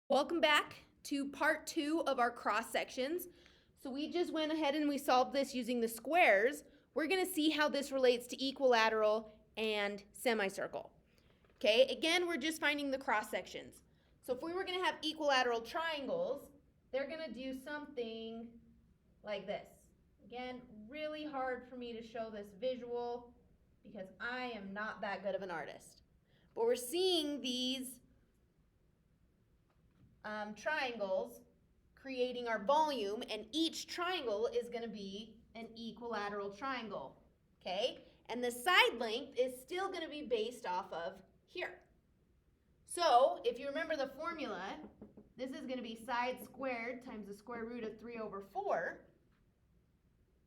Welcome back to part 2 of our cross sections. So we just went ahead and we solved this using the squares. We're going to see how this relates to equilateral and semicircle. Okay, again, we're just finding the cross sections. So if we were going to have equilateral triangles, they're going to do something like this. Again, really hard for me to show this visual because I am not that good of an artist. But we're seeing these triangles creating our volume, and each triangle is going to be an equilateral triangle, okay? And the side length is still going to be based off of here. So if you remember the formula, this is going to be side squared times the square root of 3 over 4.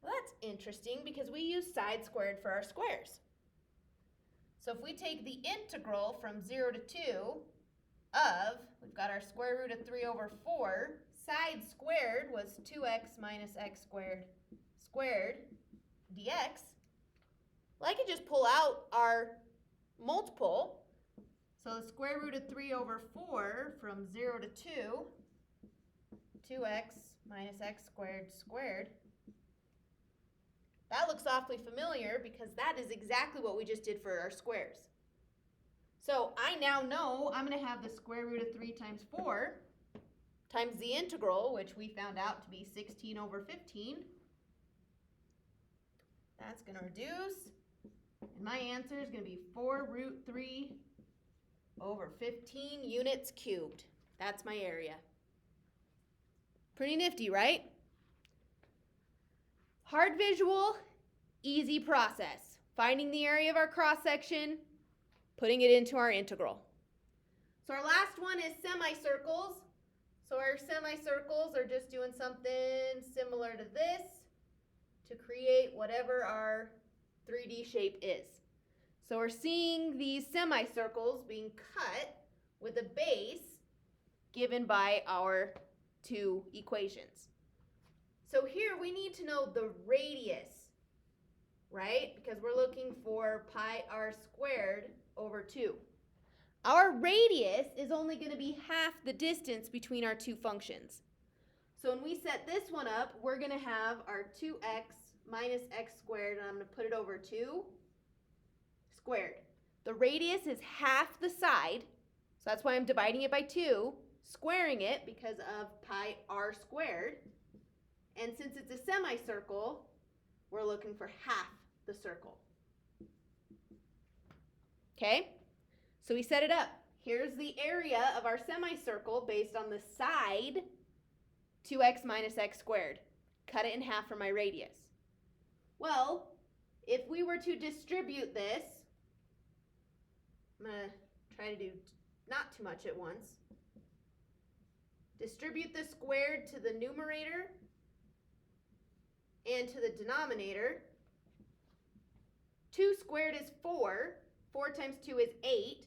Well, that's interesting because we use side squared for our squares. So if we take the integral from 0 to 2 of, we've got our square root of 3 over 4, side squared was 2x minus x squared squared dx. Well, I could just pull out our multiple. So the square root of 3 over 4 from 0 to 2, 2x minus x squared squared. That looks awfully familiar because that is exactly what we just did for our squares. So I now know I'm going to have the square root of 3 times 4 times the integral, which we found out to be 16 over 15. That's going to reduce. And my answer is going to be 4 root 3 over 15 units cubed. That's my area. Pretty nifty, right? Hard visual, easy process. Finding the area of our cross section, putting it into our integral. So our last one is semicircles. So our semicircles are just doing something similar to this to create whatever our 3D shape is. So we're seeing these semicircles being cut with a base given by our two equations. So here we need to know the radius, right? Because we're looking for pi r squared over 2. Our radius is only going to be half the distance between our two functions. So when we set this one up, we're going to have our 2x minus x squared, and I'm going to put it over 2 squared. The radius is half the side, so that's why I'm dividing it by 2, squaring it because of pi r squared. And since it's a semicircle, we're looking for half the circle. Okay? So we set it up. Here's the area of our semicircle based on the side 2x minus x squared. Cut it in half for my radius. Well, if we were to distribute this, I'm going to try to do not too much at once. Distribute the squared to the numerator and to the denominator. 2 squared is 4. 4 times 2 is 8.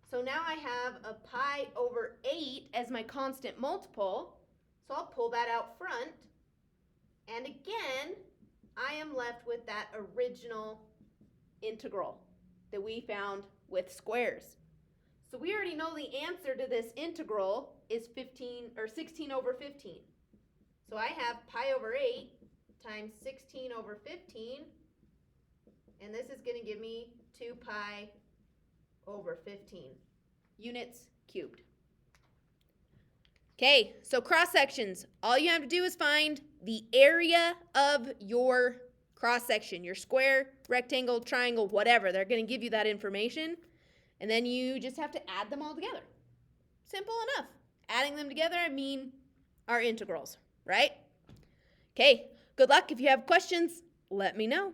So now I have a pi over 8 as my constant multiple. So I'll pull that out front. And again, I am left with that original integral that we found with squares. So we already know the answer to this integral is 16 over 15. So I have pi over 8 times 16 over 15. And this is going to give me 2 pi over 15 units cubed. Okay, so cross sections. All you have to do is find the area of your cross section, your square, rectangle, triangle, whatever. They're going to give you that information. And then you just have to add them all together. Simple enough. Adding them together, I mean our integrals, right? Okay, good luck. If you have questions, let me know.